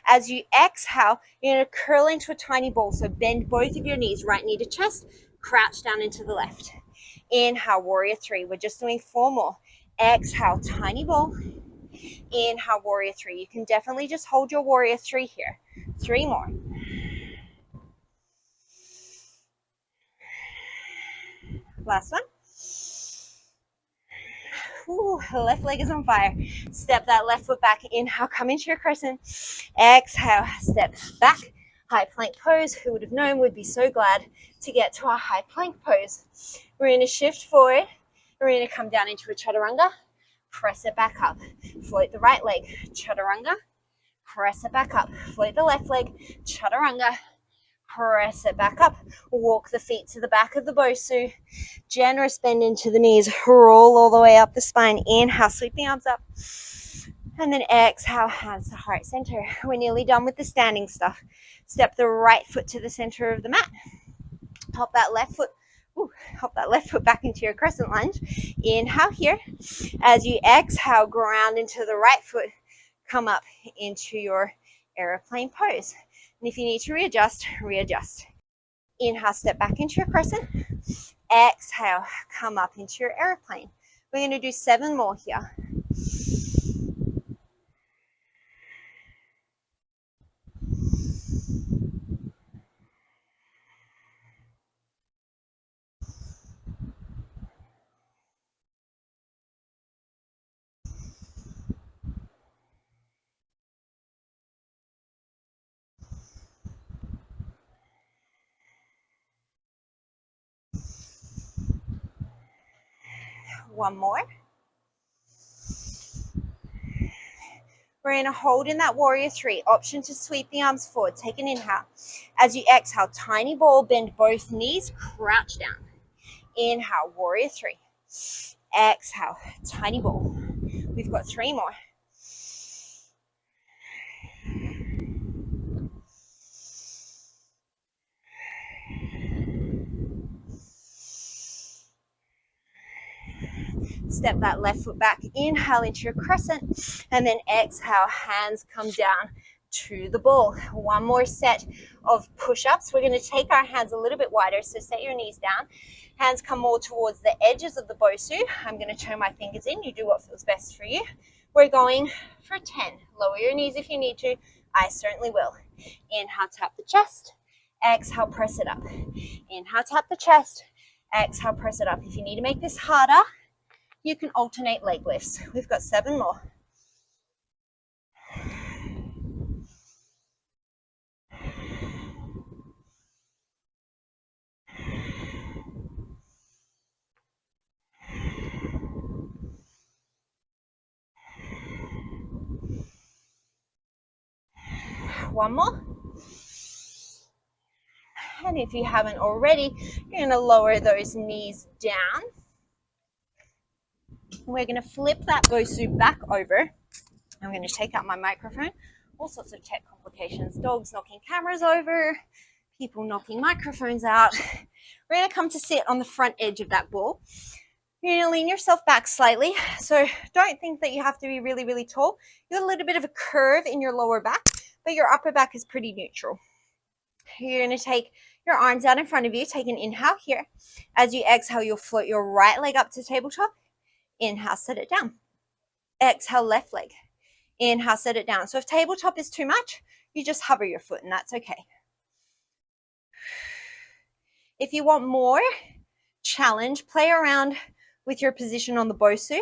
As you exhale, you're going to curl into a tiny ball. So bend both of your knees, right knee to chest, crouch down into the left. Inhale, warrior 3. We're just doing 4 more. Exhale, tiny ball. Inhale, warrior 3. You can definitely just hold your warrior 3 here. 3 more. Last one. Ooh, left leg is on fire. Step that left foot back. Inhale, come into your crescent. Exhale, step back. High plank pose. Who would have known? We'd be so glad to get to our high plank pose. We're going to shift forward. We're going to come down into a chaturanga. Press it back up. Float the right leg. Chaturanga. Press it back up. Float the left leg. Chaturanga. Press it back up. Walk the feet to the back of the bosu. Generous bend into the knees. Roll all the way up the spine. Inhale, sweep the arms up. And then exhale, hands to heart center. We're nearly done with the standing stuff. Step the right foot to the center of the mat. Hop that left foot back into your crescent lunge. Inhale here. As you exhale, ground into the right foot. Come up into your airplane pose. And if you need to readjust, readjust. Inhale, step back into your crescent. Exhale, come up into your airplane. We're going to do 7 more here. One more. We're going to hold in that warrior 3. Option to sweep the arms forward. Take an inhale. As you exhale, tiny ball, bend both knees, crouch down. Inhale, warrior 3. Exhale, tiny ball. We've got 3 more. Step that left foot back. Inhale into your crescent. And then exhale, hands come down to the ball. One more set of push-ups. We're going to take our hands a little bit wider. So set your knees down. Hands come more towards the edges of the bosu. I'm going to turn my fingers in. You do what feels best for you. We're going for 10. Lower your knees if you need to. I certainly will. Inhale, tap the chest. Exhale, press it up. Inhale, tap the chest. Exhale, press it up. If you need to make this harder, you can alternate leg lifts. We've got 7 more. One more. And if you haven't already, you're going to lower those knees down. We're going to flip that bosu back over. I'm going to take out my microphone. All sorts of tech complications. Dogs knocking cameras over, people knocking microphones out. We're going to come to sit on the front edge of that ball. You're going to lean yourself back slightly. So don't think that you have to be really, really tall. You have a little bit of a curve in your lower back, but your upper back is pretty neutral. You're going to take your arms out in front of you. Take an inhale here. As you exhale, you'll float your right leg up to tabletop. Inhale, set it down. Exhale, left leg. Inhale, set it down. So if tabletop is too much, you just hover your foot and that's okay. If you want more challenge, play around with your position on the bosu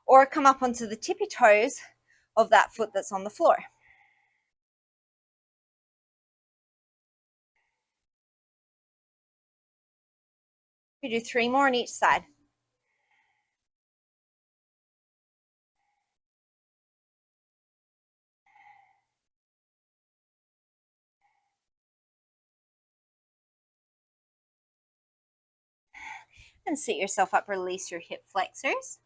or come up onto the tippy toes of that foot that's on the floor. You do 3 more on each side. And sit yourself up, release your hip flexors.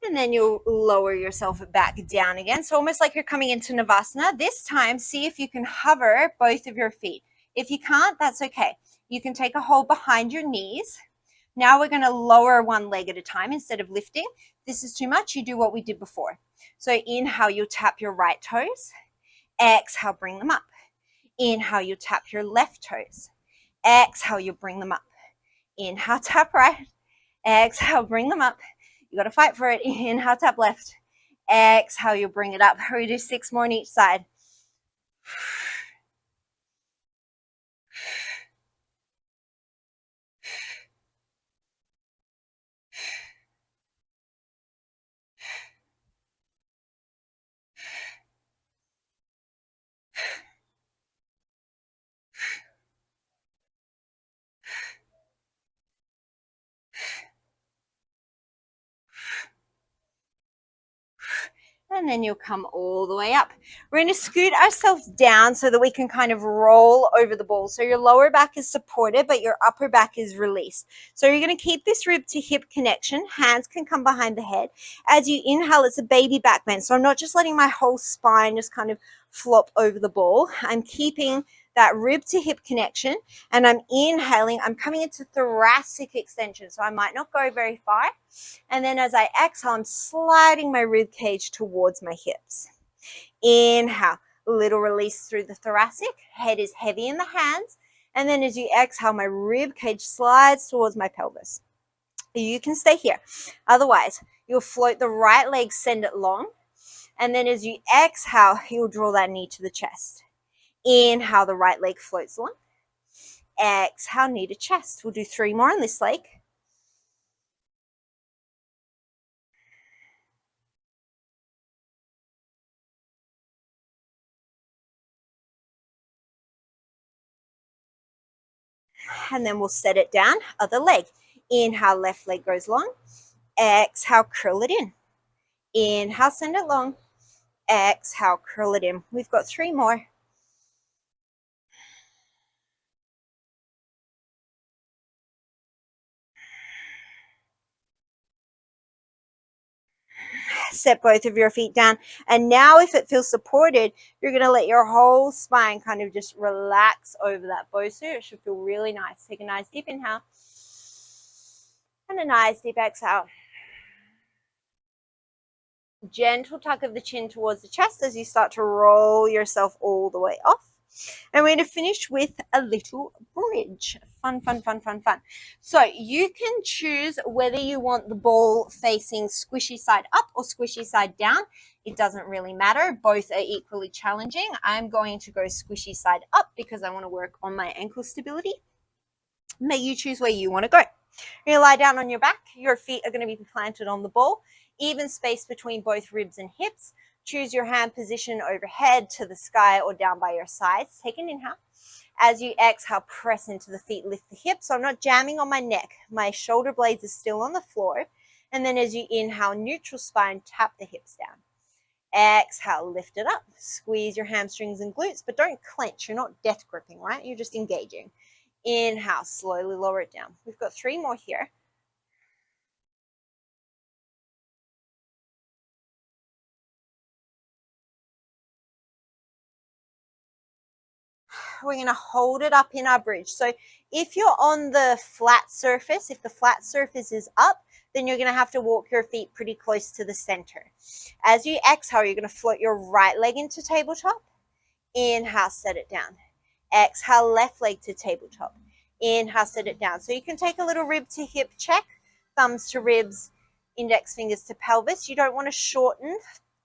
And then you'll lower yourself back down again. So almost like you're coming into Navasana. This time, see if you can hover both of your feet. If you can't, that's okay. You can take a hold behind your knees. Now we're going to lower one leg at a time instead of lifting. This is too much. You do what we did before. So inhale, you tap your right toes. Exhale, bring them up. Inhale, you tap your left toes. Exhale, you bring them up. Inhale, tap right. Exhale, bring them up. You got to fight for it. Inhale, tap left. Exhale, you bring it up. We do 6 more on each side. And then you'll come all the way up. We're going to scoot ourselves down so that we can kind of roll over the ball. So your lower back is supported, but your upper back is released. So you're going to keep this rib to hip connection. Hands can come behind the head. As you inhale, it's a baby back bend. So I'm not just letting my whole spine just kind of flop over the ball. I'm keeping that rib to hip connection, and I'm inhaling. I'm coming into thoracic extension. So I might not go very far. And then as I exhale, I'm sliding my rib cage towards my hips. Inhale, little release through the thoracic. Head is heavy in the hands. And then as you exhale, my rib cage slides towards my pelvis. You can stay here. Otherwise, you'll float the right leg, send it long. And then as you exhale, you'll draw that knee to the chest. Inhale, the right leg floats long. Exhale, knee to chest. We'll do 3 more on this leg. And then we'll set it down, other leg. Inhale, left leg goes long. Exhale, curl it in. Inhale, send it long. Exhale, curl it in. We've got 3 more. Set both of your feet down. And now if it feels supported, you're going to let your whole spine kind of just relax over that bosu. It should feel really nice. Take a nice deep inhale and a nice deep exhale. Gentle tuck of the chin towards the chest as you start to roll yourself all the way off. And we're going to finish with a little bridge. Fun, fun, fun, fun, fun. So you can choose whether you want the ball facing squishy side up or squishy side down. It doesn't really matter. Both are equally challenging. I'm going to go squishy side up because I want to work on my ankle stability. May you choose where you want to go. You're going to lie down on your back. Your feet are going to be planted on the ball. Even space between both ribs and hips. Choose your hand position overhead to the sky or down by your sides. Take an inhale. As you exhale, press into the feet, lift the hips. So I'm not jamming on my neck. My shoulder blades are still on the floor. And then as you inhale, neutral spine, tap the hips down. Exhale, lift it up. Squeeze your hamstrings and glutes, but don't clench. You're not death gripping, right? You're just engaging. Inhale, slowly lower it down. We've got 3 more here. We're going to hold it up in our bridge. So if you're on the flat surface, if the flat surface is up, then you're going to have to walk your feet pretty close to the center. As you exhale, you're going to float your right leg into tabletop. Inhale, set it down. Exhale, left leg to tabletop. Inhale, set it down. So you can take a little rib to hip check, thumbs to ribs, index fingers to pelvis. You don't want to shorten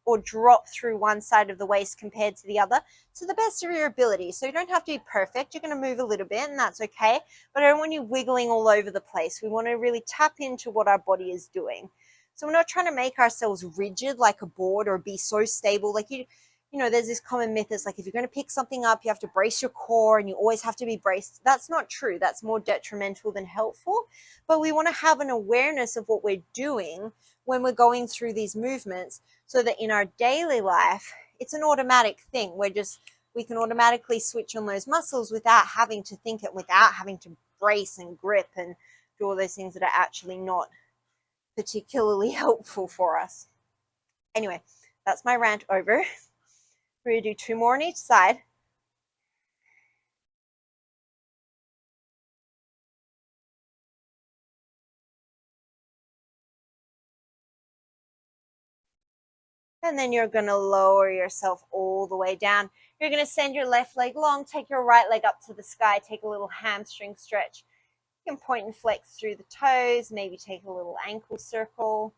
or drop through one side of the waist compared to the other to the best of your ability. So you don't have to be perfect. You're going to move a little bit and that's okay. But I don't want you wiggling all over the place. We want to really tap into what our body is doing. So we're not trying to make ourselves rigid like a board or be so stable. Like you know, there's this common myth that's like if you're going to pick something up, you have to brace your core and you always have to be braced. That's not true. That's more detrimental than helpful. But we want to have an awareness of what we're doing when we're going through these movements so that in our daily life, it's an automatic thing. We can automatically switch on those muscles without having to think it, without having to brace and grip and do all those things that are actually not particularly helpful for us. Anyway, that's my rant over. We're going to do 2 more on each side. And then you're going to lower yourself all the way down. You're going to send your left leg long, take your right leg up to the sky, take a little hamstring stretch. You can point and flex through the toes, maybe take a little ankle circle.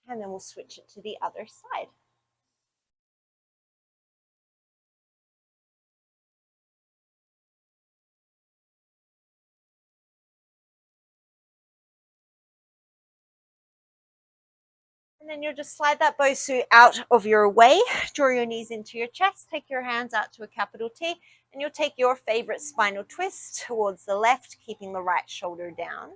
And then we'll switch it to the other side. And then you'll just slide that bosu out of your way, draw your knees into your chest, take your hands out to a capital T, and you'll take your favorite spinal twist towards the left, keeping the right shoulder down.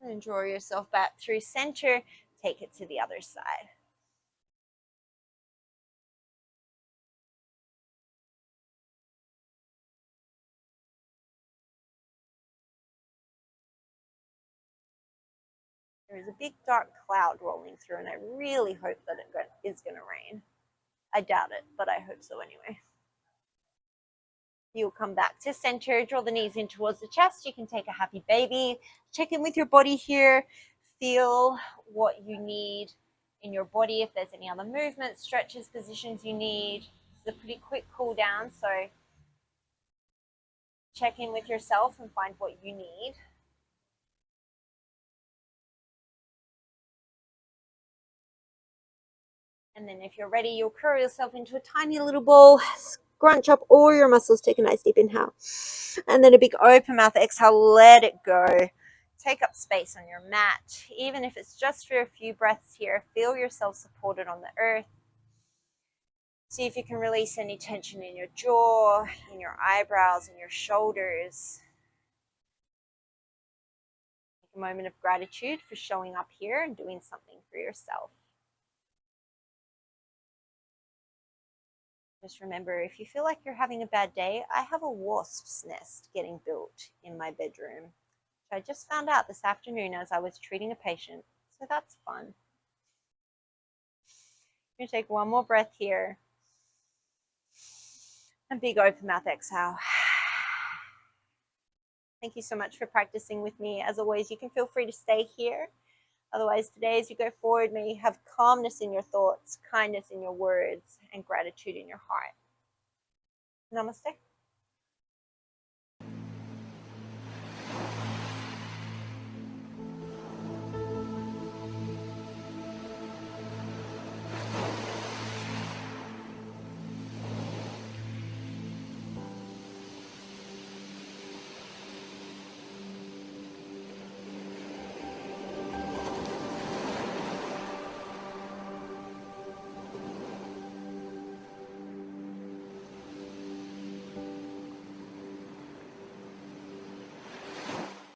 And draw yourself back through center, take it to the other side. There is a big dark cloud rolling through, and I really hope that it is going to rain. I doubt it, but I hope so anyway. You'll come back to center, draw the knees in towards the chest. You can take a happy baby. Check in with your body here. Feel what you need in your body. If there's any other movements, stretches, positions you need. It's a pretty quick cool down, so check in with yourself and find what you need. And then if you're ready, you'll curl yourself into a tiny little ball, scrunch up all your muscles, take a nice deep inhale. And then a big open mouth exhale, let it go. Take up space on your mat, even if it's just for a few breaths here. Feel yourself supported on the earth. See if you can release any tension in your jaw, in your eyebrows, in your shoulders. Take a moment of gratitude for showing up here and doing something for yourself. Just remember, if you feel like you're having a bad day, I have a wasp's nest getting built in my bedroom. I just found out this afternoon as I was treating a patient, so that's fun. I'm going to take one more breath here. And big open mouth exhale. Thank you so much for practicing with me. As always, you can feel free to stay here. Otherwise, today as you go forward, may you have calmness in your thoughts, kindness in your words, and gratitude in your heart. Namaste.